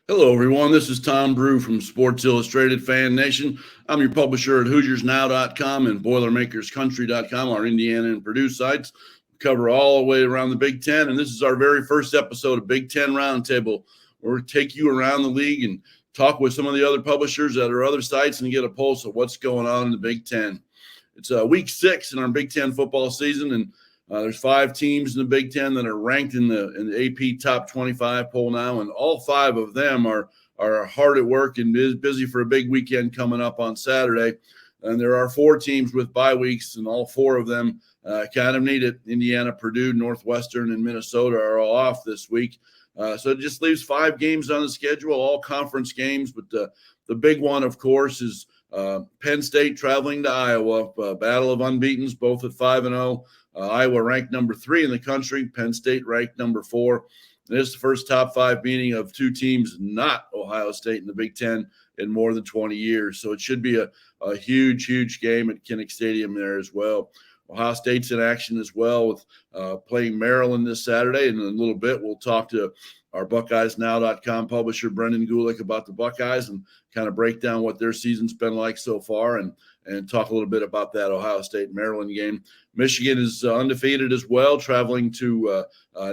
Hello, everyone. This is Tom Brew from Sports Illustrated Fan Nation. I'm your publisher at HoosiersNow.com and BoilerMakersCountry.com, our Indiana and Purdue sites. We cover all the way around the Big Ten, and this is our very first episode of Big Ten Roundtable, where we take you around the league and talk with some of the other publishers at our other sites and get a pulse of what's going on in the Big Ten. It's week 6 in our Big Ten football season, and there's 5 teams in the Big Ten that are ranked in the AP Top 25 poll now, and all 5 of them are hard at work and busy for a big weekend coming up on Saturday. And there are 4 teams with bye weeks, and all 4 of them kind of need it. Indiana, Purdue, Northwestern, and Minnesota are all off this week. So it just leaves 5 games on the schedule, all conference games. But the big one, of course, is Penn State traveling to Iowa. Battle of unbeatens, both at 5-0. Iowa ranked number 3 in the country. Penn State ranked number 4. And this is the first top 5 meeting of 2 teams not Ohio State in the Big Ten in more than 20 years. So it should be a huge, huge game at Kinnick Stadium there as well. Ohio State's in action as well with playing Maryland this Saturday. And in a little bit, we'll talk to our BuckeyesNow.com publisher, Brendan Gulick, about the Buckeyes and kind of break down what their season's been like so far and talk a little bit about that Ohio State-Maryland game. Michigan is undefeated as well, traveling to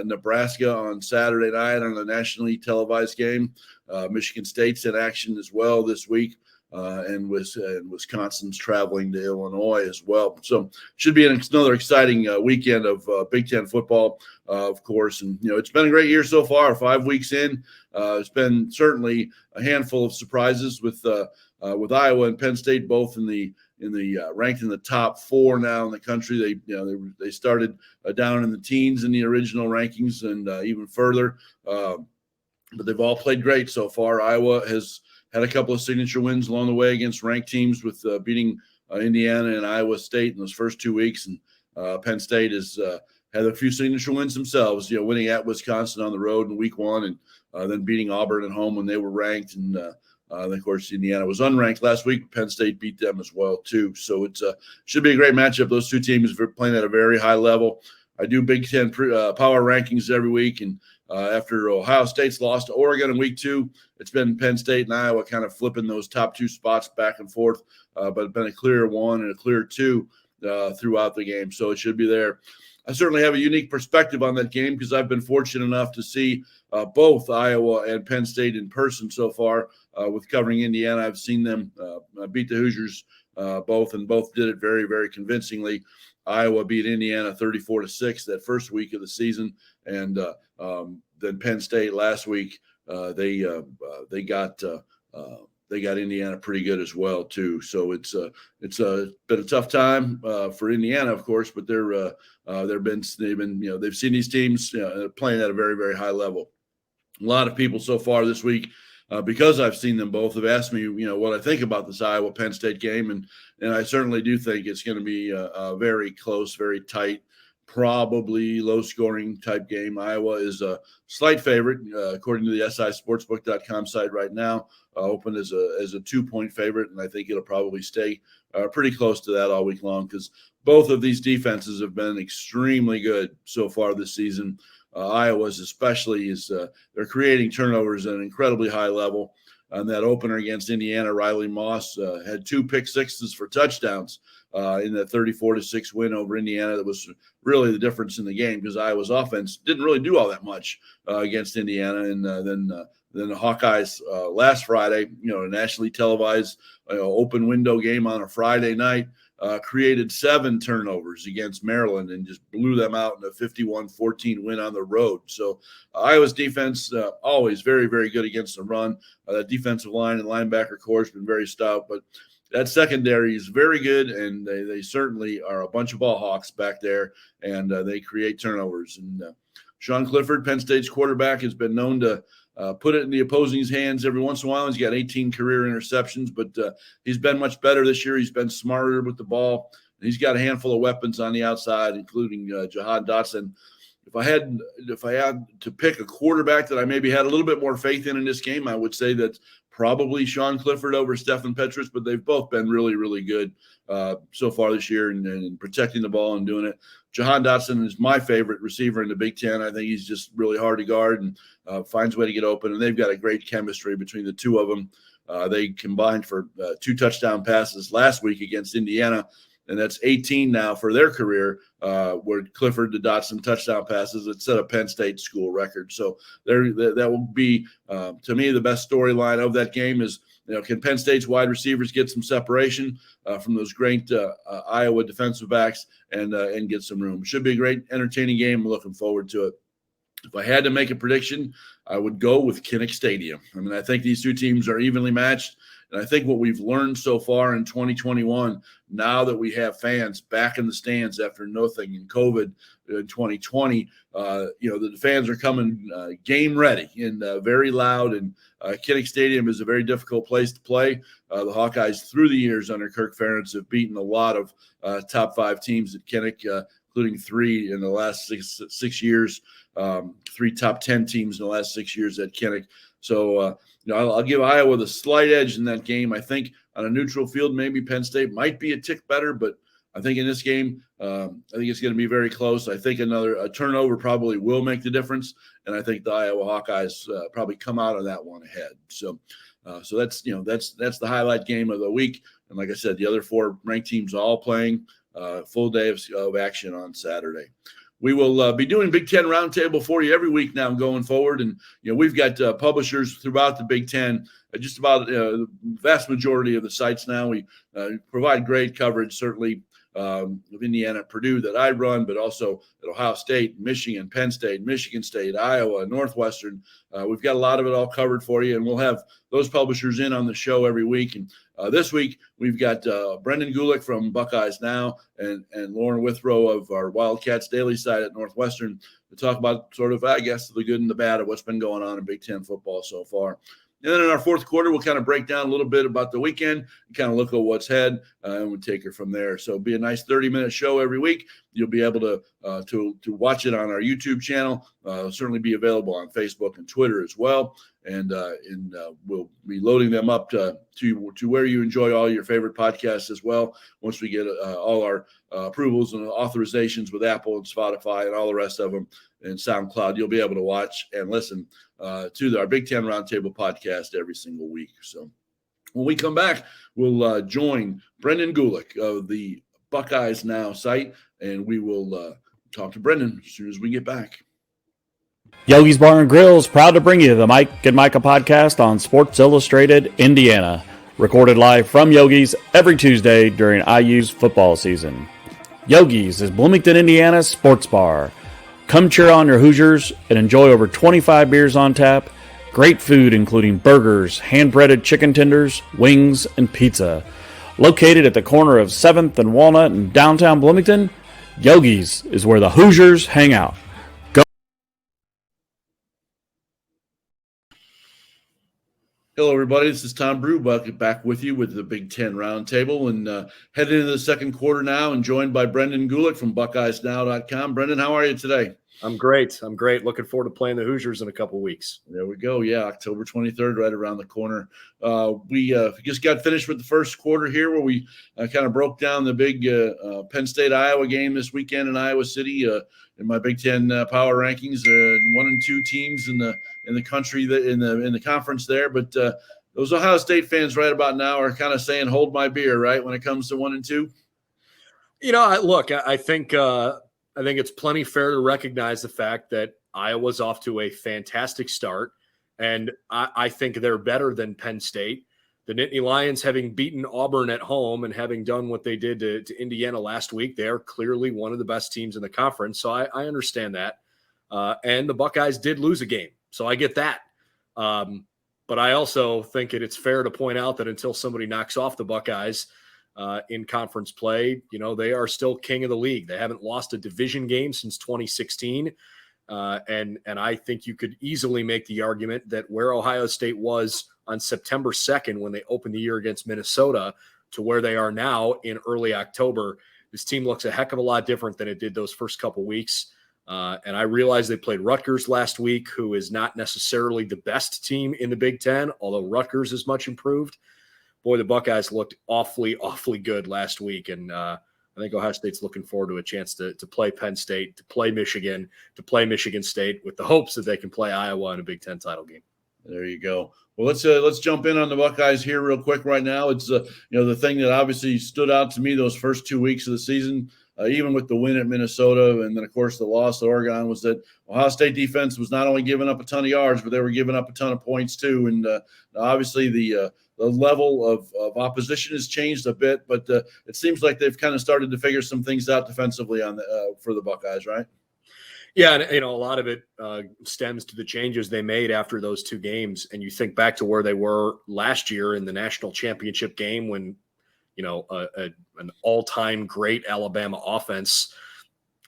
Nebraska on Saturday night on a nationally televised game. Michigan State's in action as well this week. And Wisconsin's traveling to Illinois as well. So should be another exciting weekend of Big Ten football, of course. And, it's been a great year so far, 5 weeks in. It's been certainly a handful of surprises with Iowa and Penn State both in the ranked in the top 4 now in the country. They started down in the teens in the original rankings and even further. But they've all played great so far. Iowa has had a couple of signature wins along the way against ranked teams with beating Indiana and Iowa State in those first 2 weeks. And Penn State has had a few signature wins themselves, winning at Wisconsin on the road in week 1 and then beating Auburn at home when they were ranked. And of course, Indiana was unranked last week. Penn State beat them as well, too. So it should be a great matchup. Those 2 teams are playing at a very high level. I do Big Ten power rankings every week, and after Ohio State's lost to Oregon in week 2, it's been Penn State and Iowa kind of flipping those top 2 spots back and forth, but it's been a clear 1 and a clear 2 throughout the game, so it should be there. I certainly have a unique perspective on that game because I've been fortunate enough to see both Iowa and Penn State in person so far. With covering Indiana, I've seen them beat the Hoosiers both did it very, very convincingly. Iowa beat Indiana 34-6 that first week of the season, and then Penn State last week they got Indiana pretty good as well too. So it's been a tough time for Indiana, of course, but they've seen these teams playing at a very, very high level. A lot of people so far this week, because I've seen them both, have asked me, what I think about this Iowa Penn State game, and I certainly do think it's going to be a very close, very tight, probably low-scoring type game. Iowa is a slight favorite, according to the SISportsbook.com site right now, open as a 2-point favorite, and I think it'll probably stay pretty close to that all week long because both of these defenses have been extremely good so far this season. Iowa's especially they're creating turnovers at an incredibly high level. On that opener against Indiana, Riley Moss had 2 pick sixes for touchdowns in that 34-6 win over Indiana. That was really the difference in the game because Iowa's offense didn't really do all that much against Indiana. And then the Hawkeyes last Friday, a nationally televised open window game on a Friday night, created 7 turnovers against Maryland and just blew them out in a 51-14 win on the road. So Iowa's defense always very, very good against the run. That defensive line and linebacker core has been very stout, but that secondary is very good, and they certainly are a bunch of ball hawks back there, and they create turnovers. And Sean Clifford, Penn State's quarterback, has been known to put it in the opposing's hands every once in a while. He's got 18 career interceptions, but he's been much better this year. He's been smarter with the ball. He's got a handful of weapons on the outside, including Jahan Dotson. If I had to pick a quarterback that I maybe had a little bit more faith in this game, I would say that probably Sean Clifford over Stephen Petrus, but they've both been really, really good so far this year and protecting the ball and doing it. Jahan Dotson is my favorite receiver in the Big Ten. I think he's just really hard to guard and finds a way to get open, and they've got a great chemistry between the two of them. They combined for 2 touchdown passes last week against Indiana, and that's 18 now for their career, where Clifford to Dotson touchdown passes. It set a Penn State school record. So that will be, to me, the best storyline of that game is, can Penn State's wide receivers get some separation from those great Iowa defensive backs and get some room? Should be a great, entertaining game. I'm looking forward to it. If I had to make a prediction, I would go with Kinnick Stadium. I mean, I think these two teams are evenly matched. And I think what we've learned so far in 2021, now that we have fans back in the stands after nothing in COVID in 2020, the fans are coming game ready and very loud. And Kinnick Stadium is a very difficult place to play. The Hawkeyes, through the years under Kirk Ferentz, have beaten a lot of top 5 teams at Kinnick, including 3 in the last six years, 3 top 10 teams in the last 6 years at Kinnick. So, I'll give Iowa the slight edge in that game. I think on a neutral field, maybe Penn State might be a tick better, but I think in this game, I think it's going to be very close. I think a turnover probably will make the difference, and I think the Iowa Hawkeyes probably come out of that one ahead. So that's the highlight game of the week. And like I said, the other 4 ranked teams all playing full day of action on Saturday. We will be doing Big Ten Roundtable for you every week now going forward. And, we've got publishers throughout the Big Ten, just about the vast majority of the sites now. We provide great coverage, certainly of Indiana, Purdue that I run, but also at Ohio State, Michigan, Penn State, Michigan State, Iowa, Northwestern. We've got a lot of it all covered for you, and we'll have those publishers in on the show every week. And this week, we've got Brendan Gulick from Buckeyes Now and Lauren Withrow of our Wildcats Daily site at Northwestern to talk about sort of, I guess, the good and the bad of what's been going on in Big Ten football so far. And then in our fourth quarter, we'll kind of break down a little bit about the weekend and kind of look at what's ahead, and we'll take her from there. So it'll be a nice 30-minute show every week. You'll be able to watch it on our YouTube channel. It'll certainly be available on Facebook and Twitter as well. And we'll be loading them up to where you enjoy all your favorite podcasts as well. Once we get all our approvals and authorizations with Apple and Spotify and all the rest of them and SoundCloud, you'll be able to watch and listen to our Big Ten Roundtable podcast every single week. So when we come back, we'll join Brendan Gulick of the Buckeyes Now site, and we will talk to Brendan as soon as we get back. Yogi's Bar and Grill is proud to bring you the Mike and Micah podcast on Sports Illustrated Indiana, recorded live from Yogi's every Tuesday during IU's football season. Yogi's is Bloomington, Indiana's sports bar. Come cheer on your Hoosiers and enjoy over 25 beers on tap, great food including burgers, hand-breaded chicken tenders, wings, and pizza. Located at the corner of 7th and Walnut in downtown Bloomington, Yogi's is where the Hoosiers hang out. Hello, everybody. This is Tom Brew back with you with the Big Ten Roundtable, and heading into the second quarter now and joined by Brendan Gulick from BuckeyesNow.com. Brendan, how are you today? I'm great. Looking forward to playing the Hoosiers in a couple weeks. There we go. Yeah, October 23rd, right around the corner. We just got finished with the first quarter here where we kind of broke down the big Penn State-Iowa game this weekend in Iowa City. In my Big Ten power rankings, 1 and 2 teams in the country in the conference there. But those Ohio State fans right about now are kind of saying, "Hold my beer," right, when it comes to 1 and 2. I think it's plenty fair to recognize the fact that Iowa's off to a fantastic start, and I think they're better than Penn State. The Nittany Lions, having beaten Auburn at home and having done what they did to Indiana last week, they are clearly one of the best teams in the conference. So I understand that. And the Buckeyes did lose a game. So I get that. But I also think it's fair to point out that until somebody knocks off the Buckeyes in conference play, they are still king of the league. They haven't lost a division game since 2016. And I think you could easily make the argument that where Ohio State was on September 2nd when they opened the year against Minnesota to where they are now in early October, this team looks a heck of a lot different than it did those first couple weeks. And I realize they played Rutgers last week, who is not necessarily the best team in the Big Ten, although Rutgers is much improved. Boy, the Buckeyes looked awfully, awfully good last week. And I think Ohio State's looking forward to a chance to play Penn State, to play Michigan, to play Michigan State, with the hopes that they can play Iowa in a Big Ten title game. There you go. Well, let's jump in on the Buckeyes here real quick right now. It's the thing that obviously stood out to me those first 2 weeks of the season, even with the win at Minnesota and then of course the loss to Oregon, was that Ohio State defense was not only giving up a ton of yards, but they were giving up a ton of points too. And obviously the level of opposition has changed a bit, but it seems like they've kind of started to figure some things out defensively for the Buckeyes, right? Yeah, and a lot of it stems to the changes they made after those two games. And you think back to where they were last year in the national championship game when, an all-time great Alabama offense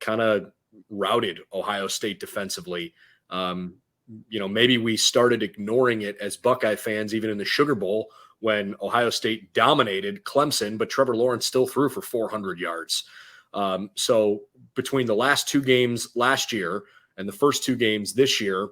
kind of routed Ohio State defensively. Maybe we started ignoring it as Buckeye fans, even in the Sugar Bowl, when Ohio State dominated Clemson, but Trevor Lawrence still threw for 400 yards. So between the last two games last year and the first two games this year,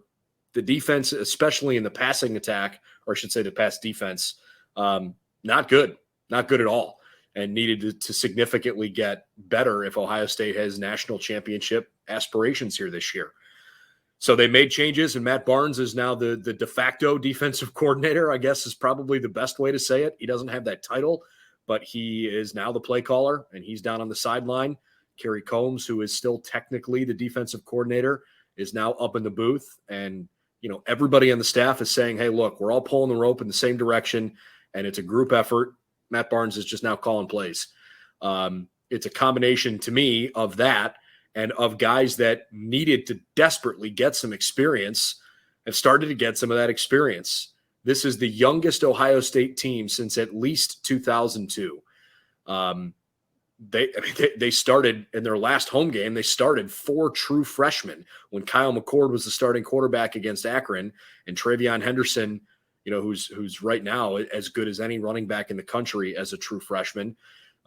the defense, especially in the passing attack, or I should say the pass defense, not good at all, and needed to significantly get better if Ohio State has national championship aspirations here this year. So they made changes, and Matt Barnes is now the de facto defensive coordinator, I guess is probably the best way to say it. He doesn't have that title, but he is now the play caller, and he's down on the sideline. Kerry Combs, who is still technically the defensive coordinator, is now up in the booth. And, everybody on the staff is saying, hey, look, we're all pulling the rope in the same direction, and it's a group effort. Matt Barnes is just now calling plays. It's a combination to me of that and of guys that needed to desperately get some experience, have started to get some of that experience. This is the youngest Ohio State team since at least 2002. They started in their last home game. They started 4 true freshmen when Kyle McCord was the starting quarterback against Akron, and Travion Henderson, who's right now as good as any running back in the country as a true freshman.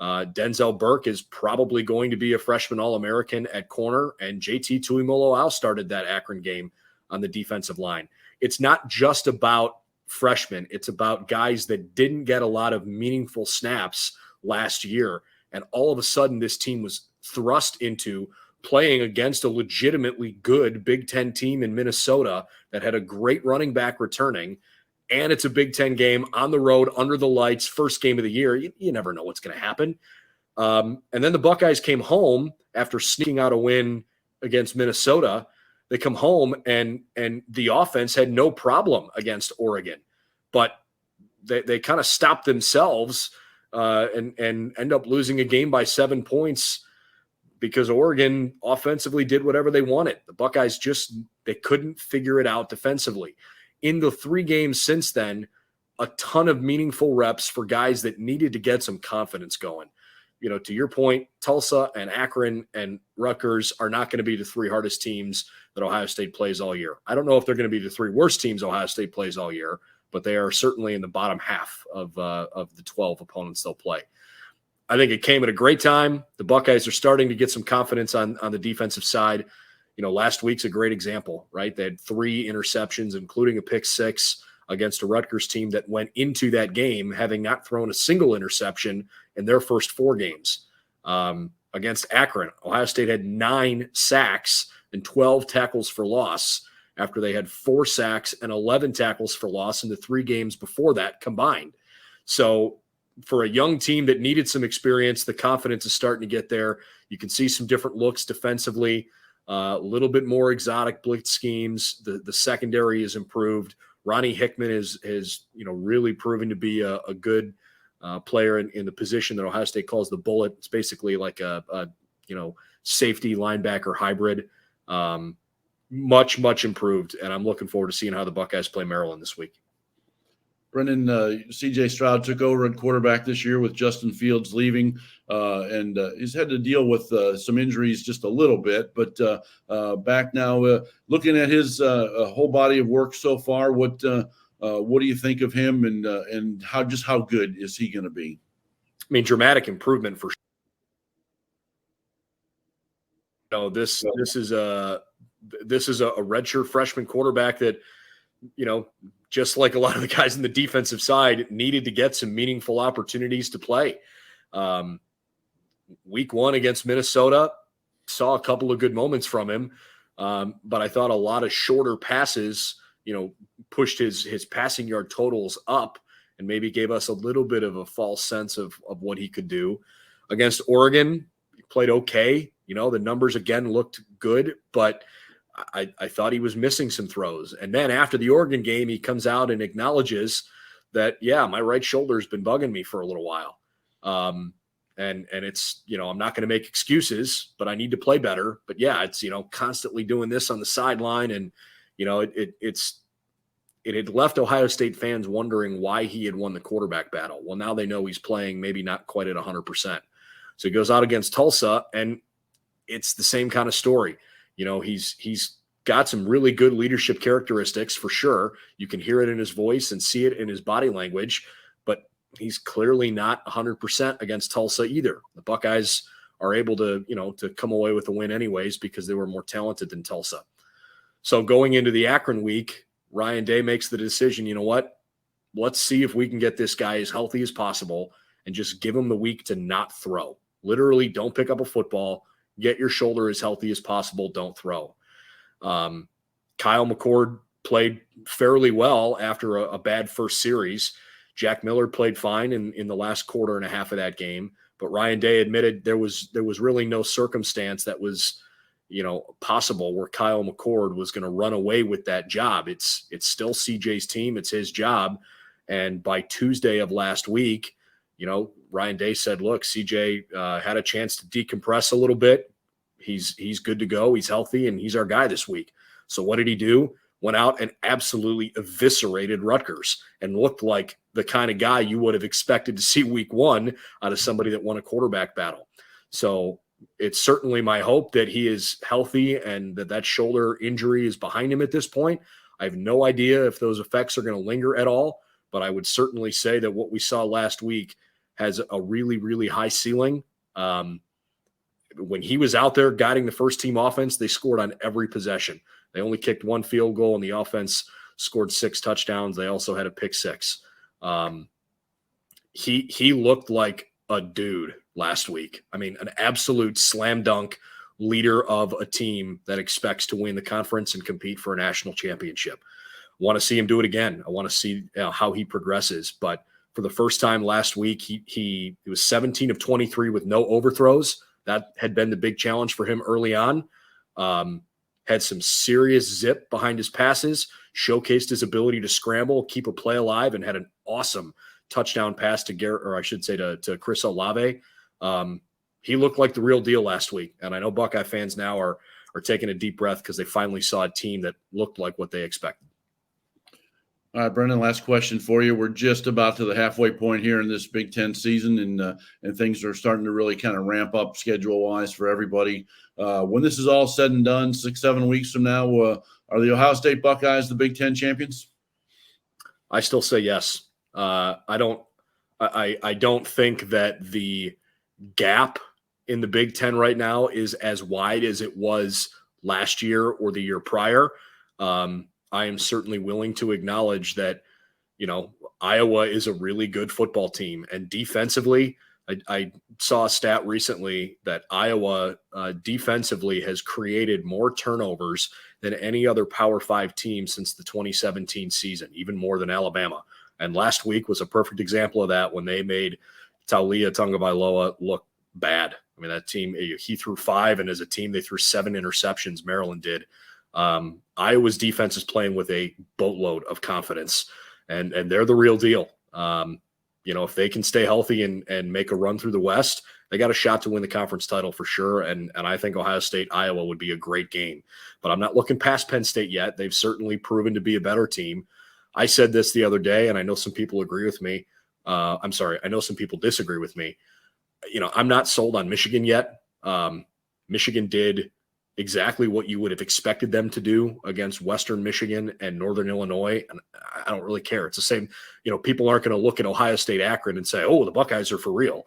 Denzel Burke is probably going to be a freshman All-American at corner, and JT Tuimoloau started that Akron game on the defensive line. It's not just about freshmen. It's about guys that didn't get a lot of meaningful snaps last year. And all of a sudden, this team was thrust into playing against a legitimately good Big Ten team in Minnesota that had a great running back returning. And it's a Big Ten game on the road, under the lights, first game of the year. You never know what's going to happen. And then the Buckeyes came home after sneaking out a win against Minnesota. They come home and the offense had no problem against Oregon, but they kind of stopped themselves and end up losing a game by 7 points because Oregon offensively did whatever they wanted. The Buckeyes they couldn't figure it out defensively. In the 3 games since then, a ton of meaningful reps for guys that needed to get some confidence going. To your point, Tulsa and Akron and Rutgers are not going to be the 3 hardest teams that Ohio State plays all year. I don't know if they're going to be the 3 worst teams Ohio State plays all year, but they are certainly in the bottom half of the 12 opponents they'll play. I think it came at a great time. The Buckeyes are starting to get some confidence on the defensive side. Last week's a great example, right? They had 3 interceptions, including a pick 6 against a Rutgers team that went into that game having not thrown a single interception in their first 4 games. Against Akron, Ohio State had 9 sacks and 12 tackles for loss after they had 4 sacks and 11 tackles for loss in the 3 games before that combined. So for a young team that needed some experience, the confidence is starting to get there. You can see some different looks defensively, a little bit more exotic blitz schemes. The secondary is improved. Ronnie Hickman is really proven to be a good player in the position that Ohio State calls the bullet. It's basically like a safety linebacker hybrid. Much improved, and I'm looking forward to seeing how the Buckeyes play Maryland this week. Brendan, C.J. Stroud took over at quarterback this year with Justin Fields leaving, and he's had to deal with some injuries just a little bit, but back now. Looking at his whole body of work so far, what do you think of him, and how good is he going to be? I mean, dramatic improvement for sure. This is a redshirt freshman quarterback that, just like a lot of the guys in the defensive side, needed to get some meaningful opportunities to play. Week 1 against Minnesota, saw a couple of good moments from him, but I thought a lot of shorter passes, pushed his passing yard totals up and maybe gave us a little bit of a false sense of what he could do. Against Oregon, he played okay. The numbers again looked good, but I thought he was missing some throws. And then after the Oregon game, he comes out and acknowledges that, yeah, my right shoulder has been bugging me for a little while. And it's, I'm not going to make excuses, but I need to play better. But yeah, it's, constantly doing this on the sideline. And, it had left Ohio State fans wondering why he had won the quarterback battle. Well, now they know he's playing maybe not quite at 100%. So he goes out against Tulsa, and it's the same kind of story. He's got some really good leadership characteristics for sure. You can hear it in his voice and see it in his body language, but he's clearly not 100% against Tulsa either. The Buckeyes are able to, to come away with a win anyways because they were more talented than Tulsa. So going into the Akron week, Ryan Day makes the decision, let's see if we can get this guy as healthy as possible and just give him the week to not throw. Literally, don't pick up a football, get your shoulder as healthy as possible, don't throw. Kyle McCord played fairly well after a bad first series. Jack Miller played fine in the last quarter and a half of that game, but Ryan Day admitted there was really no circumstance that was, possible where Kyle McCord was going to run away with that job. It's still CJ's team. It's his job. And by Tuesday of last week, Ryan Day said, look, CJ had a chance to decompress a little bit. He's good to go. He's healthy, and he's our guy this week. So what did he do? Went out and absolutely eviscerated Rutgers and looked like the kind of guy you would have expected to see week 1 out of somebody that won a quarterback battle. So it's certainly my hope that he is healthy and that shoulder injury is behind him at this point. I have no idea if those effects are going to linger at all, but I would certainly say that what we saw last week has a really, really high ceiling. When he was out there guiding the first team offense, they scored on every possession. They only kicked 1 field goal, and the offense scored 6 touchdowns. They also had a pick 6. He looked like a dude last week. I mean, an absolute slam dunk leader of a team that expects to win the conference and compete for a national championship. Want to see him do it again. I want to see how he progresses. But for the first time last week, he was 17 of 23 with no overthrows. That had been the big challenge for him early on. Had some serious zip behind his passes, showcased his ability to scramble, keep a play alive, and had an awesome touchdown pass to Chris Olave. He looked like the real deal last week. And I know Buckeye fans now are taking a deep breath because they finally saw a team that looked like what they expected. All right, Brendan, last question for you. We're just about to the halfway point here in this Big Ten season, and things are starting to really kind of ramp up schedule-wise for everybody. When this is all said and done, 6-7 weeks from now, are the Ohio State Buckeyes the Big Ten champions? I still say yes. I don't think that the gap in the Big Ten right now is as wide as it was last year or the year prior. I am certainly willing to acknowledge that, Iowa is a really good football team. And defensively, I saw a stat recently that Iowa defensively has created more turnovers than any other Power 5 team since the 2017 season, even more than Alabama. And last week was a perfect example of that when they made Taulia Tagovailoa look bad. I mean, that team, he threw 5, and as a team, they threw 7 interceptions. Maryland did. Iowa's defense is playing with a boatload of confidence, and they're the real deal. If they can stay healthy and make a run through the West, they got a shot to win the conference title for sure. And I think Ohio State, Iowa would be a great game, but I'm not looking past Penn State yet. They've certainly proven to be a better team. I said this the other day, and I know some people agree with me. I know some people disagree with me. I'm not sold on Michigan yet. Michigan did exactly what you would have expected them to do against Western Michigan and Northern Illinois. And I don't really care. It's the same, people aren't going to look at Ohio State Akron and say, oh, the Buckeyes are for real.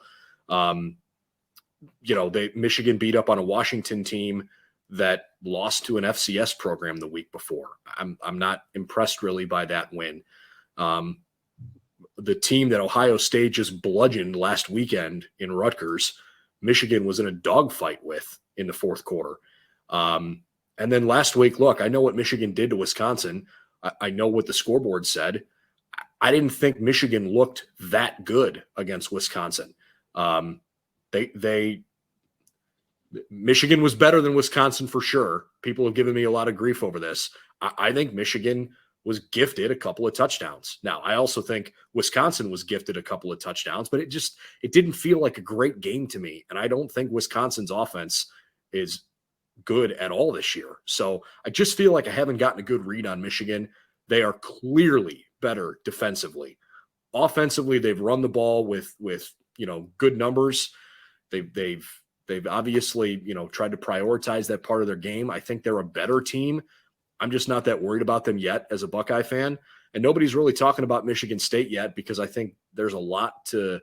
Michigan beat up on a Washington team that lost to an FCS program the week before. I'm not impressed really by that win. The team that Ohio State just bludgeoned last weekend in Rutgers, Michigan was in a dogfight with in the fourth quarter. And then last week, look, I know what Michigan did to Wisconsin. I know what the scoreboard said. I didn't think Michigan looked that good against Wisconsin. Michigan was better than Wisconsin for sure. People have given me a lot of grief over this. I think Michigan was gifted a couple of touchdowns. Now, I also think Wisconsin was gifted a couple of touchdowns, but it didn't feel like a great game to me. And I don't think Wisconsin's offense is good at all this year. So I just feel like I haven't gotten a good read on Michigan. They are clearly better defensively. Offensively, they've run the ball with good numbers. They've obviously, tried to prioritize that part of their game. I think they're a better team. I'm just not that worried about them yet as a Buckeye fan. And nobody's really talking about Michigan State yet because I think there's a lot to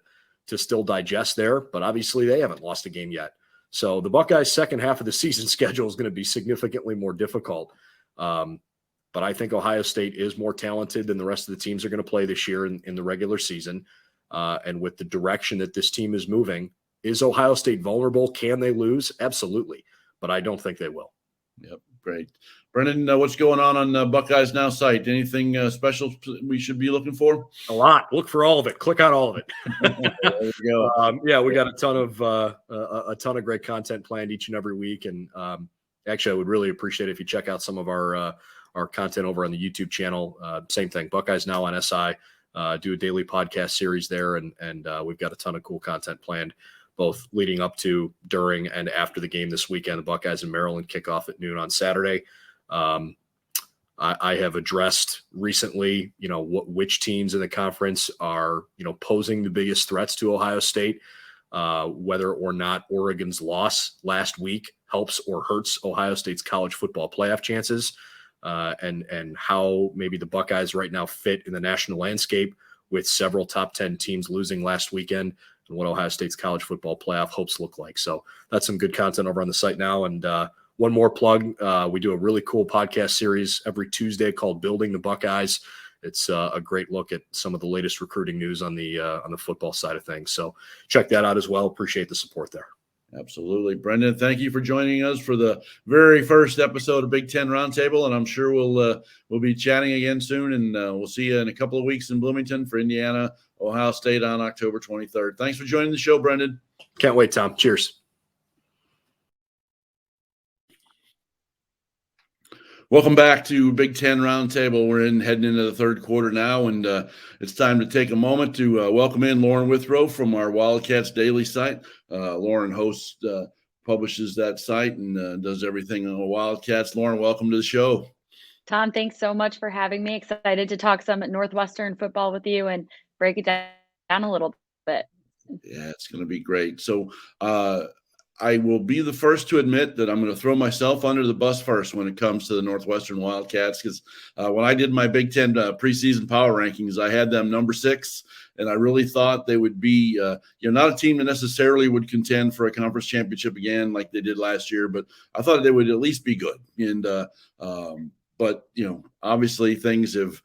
still digest there. But obviously they haven't lost a game yet. So the Buckeyes' second half of the season schedule is going to be significantly more difficult. But I think Ohio State is more talented than the rest of the teams are going to play this year in the regular season. And with the direction that this team is moving, is Ohio State vulnerable? Can they lose? Absolutely. But I don't think they will. Yep. Great. Brendan, what's going on Buckeyes Now site? Anything special we should be looking for? A lot. Look for all of it. Click on all of it. There we go. We got a ton of great content planned each and every week. And actually, I would really appreciate it if you check out some of our content over on the YouTube channel. Same thing. Buckeyes Now on SI. Do a daily podcast series there, and we've got a ton of cool content planned, both leading up to, during, and after the game this weekend. The Buckeyes in Maryland kick off at noon on Saturday. I have addressed recently, which teams in the conference are, posing the biggest threats to Ohio State, whether or not Oregon's loss last week helps or hurts Ohio State's college football playoff chances, and how maybe the Buckeyes right now fit in the national landscape with several top 10 teams losing last weekend, and what Ohio State's college football playoff hopes look like. So that's some good content over on the site now. And one more plug, we do a really cool podcast series every Tuesday called Building the Buckeyes. It's a great look at some of the latest recruiting news on the football side of things. So check that out as well. Appreciate the support there. Absolutely. Brendan, thank you for joining us for the very first episode of Big Ten Roundtable, and I'm sure we'll be chatting again soon, and we'll see you in a couple of weeks in Bloomington for Indiana, Ohio State on October 23rd. Thanks for joining the show, Brendan. Can't wait, Tom. Cheers. Welcome back to Big Ten Roundtable. We're heading into the third quarter now, and it's time to take a moment to welcome in Lauren Withrow from our Wildcats Daily site. Lauren hosts, publishes that site, and does everything on the Wildcats. Lauren, welcome to the show. Tom, thanks so much for having me. Excited to talk some Northwestern football with you and break it down a little bit. Yeah, it's going to be great. So I will be the first to admit that I'm going to throw myself under the bus first when it comes to the Northwestern Wildcats, because when I did my Big Ten preseason power rankings, I had them number 6, and I really thought they would be not a team that necessarily would contend for a conference championship again like they did last year, but I thought they would at least be good. And but obviously things have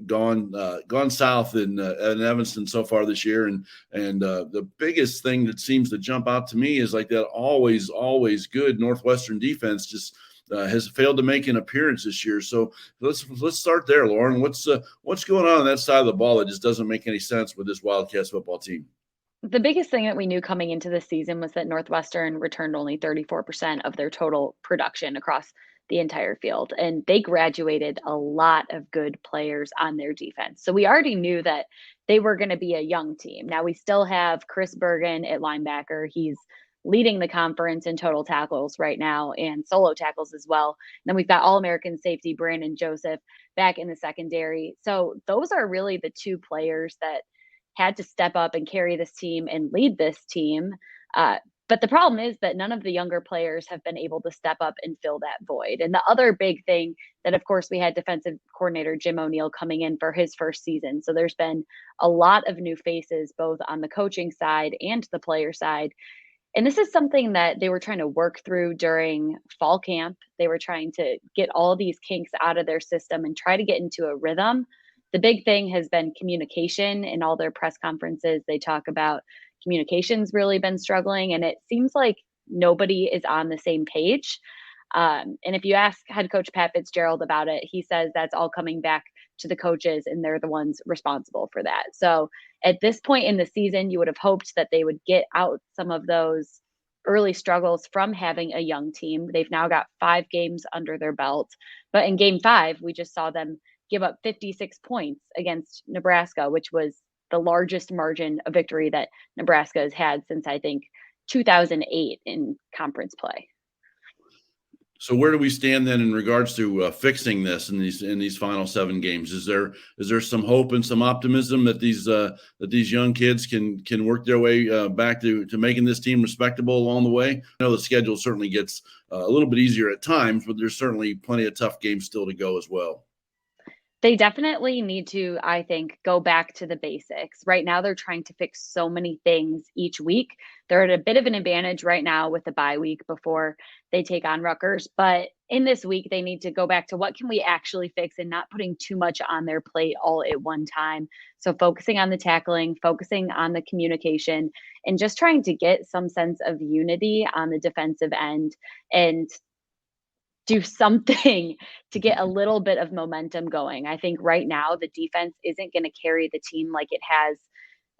gone south in Evanston so far this year, and the biggest thing that seems to jump out to me is like that always good Northwestern defense just has failed to make an appearance this year. So let's start there, Lauren. What's going on that side of the ball that just doesn't make any sense with this Wildcats football team? The biggest thing that we knew coming into the season was that Northwestern returned only 34% of their total production across the entire field. And they graduated a lot of good players on their defense. So we already knew that they were going to be a young team. Now we still have Chris Bergen at linebacker. He's leading the conference in total tackles right now and solo tackles as well. And then we've got All-American safety Brandon Joseph back in the secondary. So those are really the two players that had to step up and carry this team and lead this team. But the problem is that none of the younger players have been able to step up and fill that void. And the other big thing that, of course, we had defensive coordinator Jim O'Neill coming in for his first season. So there's been a lot of new faces, both on the coaching side and the player side. And this is something that they were trying to work through during fall camp. They were trying to get all these kinks out of their system and try to get into a rhythm. The big thing has been communication. In all their press conferences, they talk about communication's really been struggling, and it seems like nobody is on the same page. And if you ask head coach Pat Fitzgerald about it, he says that's all coming back to the coaches, and they're the ones responsible for that. So at this point in the season, you would have hoped that they would get out some of those early struggles from having a young team. They've now got 5 games under their belt. But in game 5, we just saw them give up 56 points against Nebraska, which was the largest margin of victory that Nebraska has had since, I think, 2008 in conference play. So where do we stand then in regards to fixing this in these final 7 games? Is there some hope and some optimism that these young kids can work their way back to making this team respectable along the way? I know the schedule certainly gets a little bit easier at times, but there's certainly plenty of tough games still to go as well. They definitely need to, I think, go back to the basics. Right now, they're trying to fix so many things each week. They're at a bit of an advantage right now with the bye week before they take on Rutgers. But in this week, they need to go back to what can we actually fix and not putting too much on their plate all at one time. So focusing on the tackling, focusing on the communication, and just trying to get some sense of unity on the defensive end and do something to get a little bit of momentum going. I think right now the defense isn't going to carry the team like it has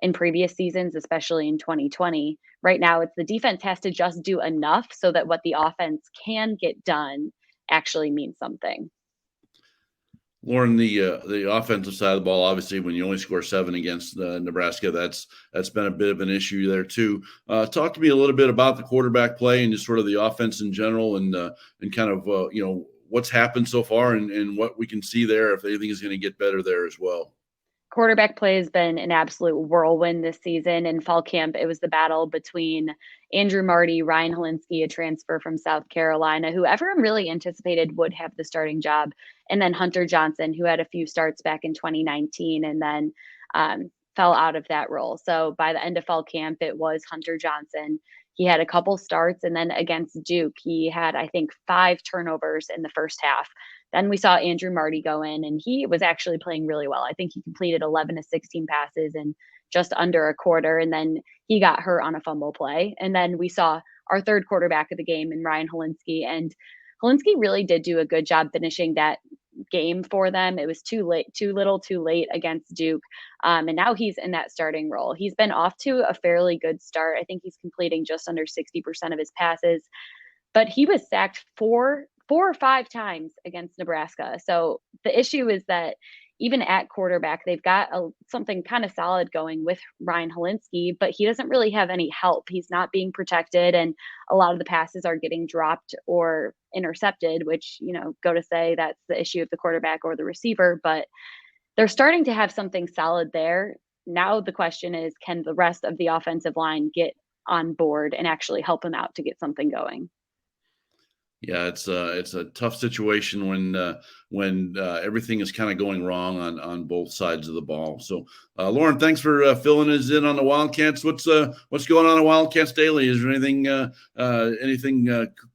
in previous seasons, especially in 2020. Right now, it's the defense has to just do enough so that what the offense can get done actually means something. Lauren, the offensive side of the ball, obviously, when you only score 7 against Nebraska, that's been a bit of an issue there too. Talk to me a little bit about the quarterback play and just sort of the offense in general, and kind of what's happened so far and what we can see there if anything is going to get better there as well. Quarterback play has been an absolute whirlwind this season. In fall camp, it was the battle between Andrew Marty, Ryan Helinski, a transfer from South Carolina, who everyone really anticipated would have the starting job, and then Hunter Johnson, who had a few starts back in 2019 and then fell out of that role. So by the end of fall camp, it was Hunter Johnson. He had a couple starts, and then against Duke, he had, I think, 5 turnovers in the first half. Then we saw Andrew Marty go in, and he was actually playing really well. I think he completed 11 to 16 passes in just under a quarter, and then he got hurt on a fumble play. And then we saw our third quarterback of the game in Ryan Helinski, and Helinski really did do a good job finishing that game for them. It was too little too late against Duke. And now he's in that starting role. He's been off to a fairly good start. I think he's completing just under 60% of his passes, but he was sacked four or 5 times against Nebraska. So the issue is that even at quarterback, they've got something kind of solid going with Ryan Helinski, but he doesn't really have any help. He's not being protected, and a lot of the passes are getting dropped or intercepted, which, go to say that's the issue of the quarterback or the receiver, but they're starting to have something solid there. Now the question is, can the rest of the offensive line get on board and actually help him out to get something going? Yeah, it's a tough situation when everything is kind of going wrong on both sides of the ball. So, Lauren, thanks for filling us in on the Wildcats. What's going on at Wildcats Daily? Is there anything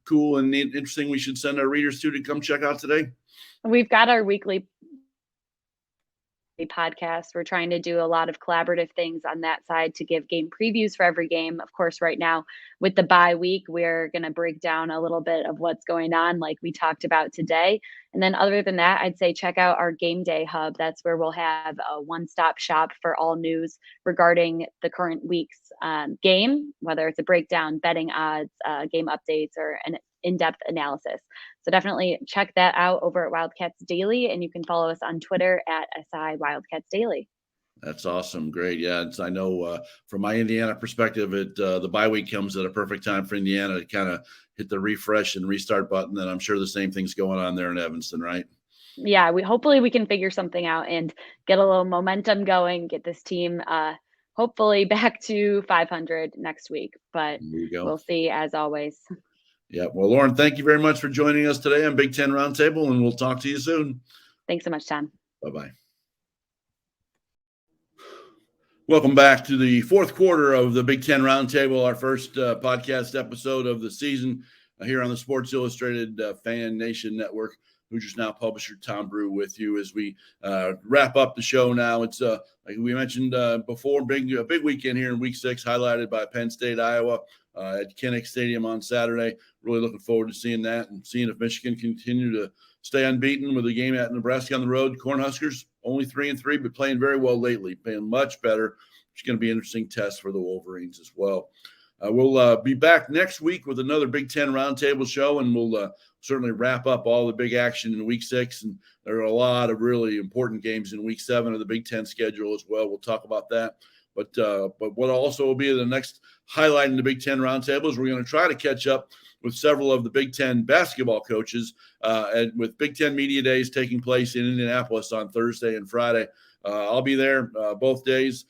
cool and interesting we should send our readers to come check out today? We've got our weekly podcast. We're trying to do a lot of collaborative things on that side to give game previews for every game. Of course, right now with the bye week, we're going to break down a little bit of what's going on, like we talked about today. And then other than that, I'd say check out our game day hub. That's where we'll have a one-stop shop for all news regarding the current week's game, whether it's a breakdown, betting odds, game updates, or an in-depth analysis. So definitely check that out over at Wildcats Daily, and you can follow us on Twitter at SI Wildcats Daily. That's awesome. Great. Yeah. I know from my Indiana perspective, the bye week comes at a perfect time for Indiana to kind of hit the refresh and restart button. And I'm sure the same thing's going on there in Evanston, right? Yeah. Hopefully we can figure something out and get a little momentum going, get this team hopefully back to 500 next week, but we'll see as always. Yeah. Well, Lauren, thank you very much for joining us today on Big Ten Roundtable, and we'll talk to you soon. Thanks so much, Tom. Bye-bye. Welcome back to the fourth quarter of the Big Ten Roundtable, our first podcast episode of the season here on the Sports Illustrated Fan Nation Network. Hoosiers Now publisher Tom Brew with you as we wrap up the show now. It's like we mentioned before, a big weekend here in Week 6, highlighted by Penn State, Iowa at Kinnick Stadium on Saturday. Really looking forward to seeing that and seeing if Michigan continue to stay unbeaten with a game at Nebraska on the road. Cornhuskers only 3-3, but playing very well lately, playing much better. It's going to be an interesting test for the Wolverines as well. We'll be back next week with another Big Ten Roundtable show, and we'll certainly wrap up all the big action in Week 6. And there are a lot of really important games in Week 7 of the Big Ten schedule as well. We'll talk about that. But what also will be the next highlight in the Big Ten Roundtable is we're going to try to catch up with several of the Big Ten basketball coaches and with Big Ten Media Days taking place in Indianapolis on Thursday and Friday. I'll be there both days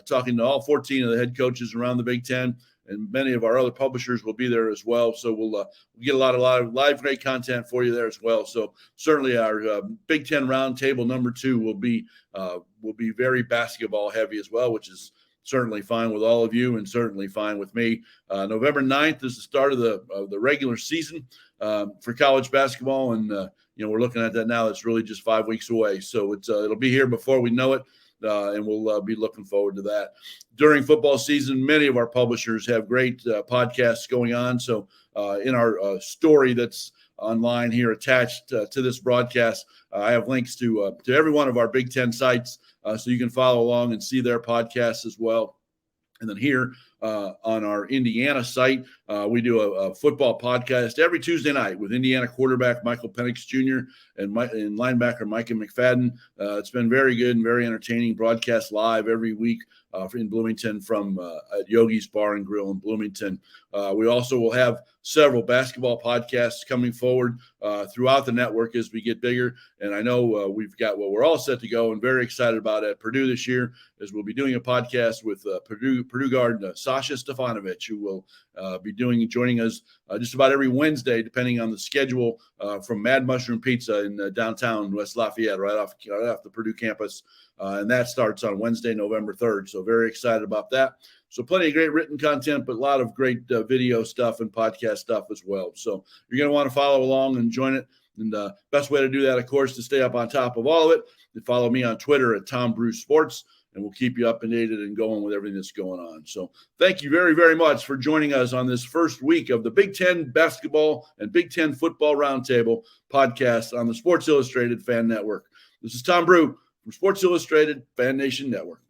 talking to all 14 of the head coaches around the Big Ten, and many of our other publishers will be there as well. So we'll get a lot of live great content for you there as well. So certainly our Big Ten Roundtable number 2 will be very basketball heavy as well, which is certainly fine with all of you and certainly fine with me. November 9th is the start of the regular season for college basketball. And, we're looking at that now. It's really just 5 weeks away. So it'll be here before we know it. And we'll be looking forward to that. During football season, many of our publishers have great podcasts going on. So in our story that's online here attached to this broadcast, I have links to every one of our Big Ten sites so you can follow along and see their podcasts as well. And then here on our Indiana site, we do a football podcast every Tuesday night with Indiana quarterback Michael Penix Jr. and linebacker Micah McFadden. It's been very good and very entertaining. Broadcast live every week in Bloomington from at Yogi's Bar and Grill in Bloomington. We also will have several basketball podcasts coming forward throughout the network as we get bigger. And I know we've got we're all set to go and very excited about at Purdue this year, as we'll be doing a podcast with Purdue guard Sasha Stefanovic, who will be joining us just about every Wednesday, depending on the schedule, from Mad Mushroom Pizza in downtown West Lafayette, right off the Purdue campus. And that starts on Wednesday, November 3rd. So very excited about that. So plenty of great written content, but a lot of great video stuff and podcast stuff as well. So you're going to want to follow along and join it. And the best way to do that, of course, to stay up on top of all of it, is follow me on Twitter at Tom Brew Sports, and we'll keep you updated and going with everything that's going on. So thank you very, very much for joining us on this first week of the Big Ten Basketball and Big Ten Football Roundtable podcast on the Sports Illustrated Fan Network. This is Tom Brew from Sports Illustrated Fan Nation Network.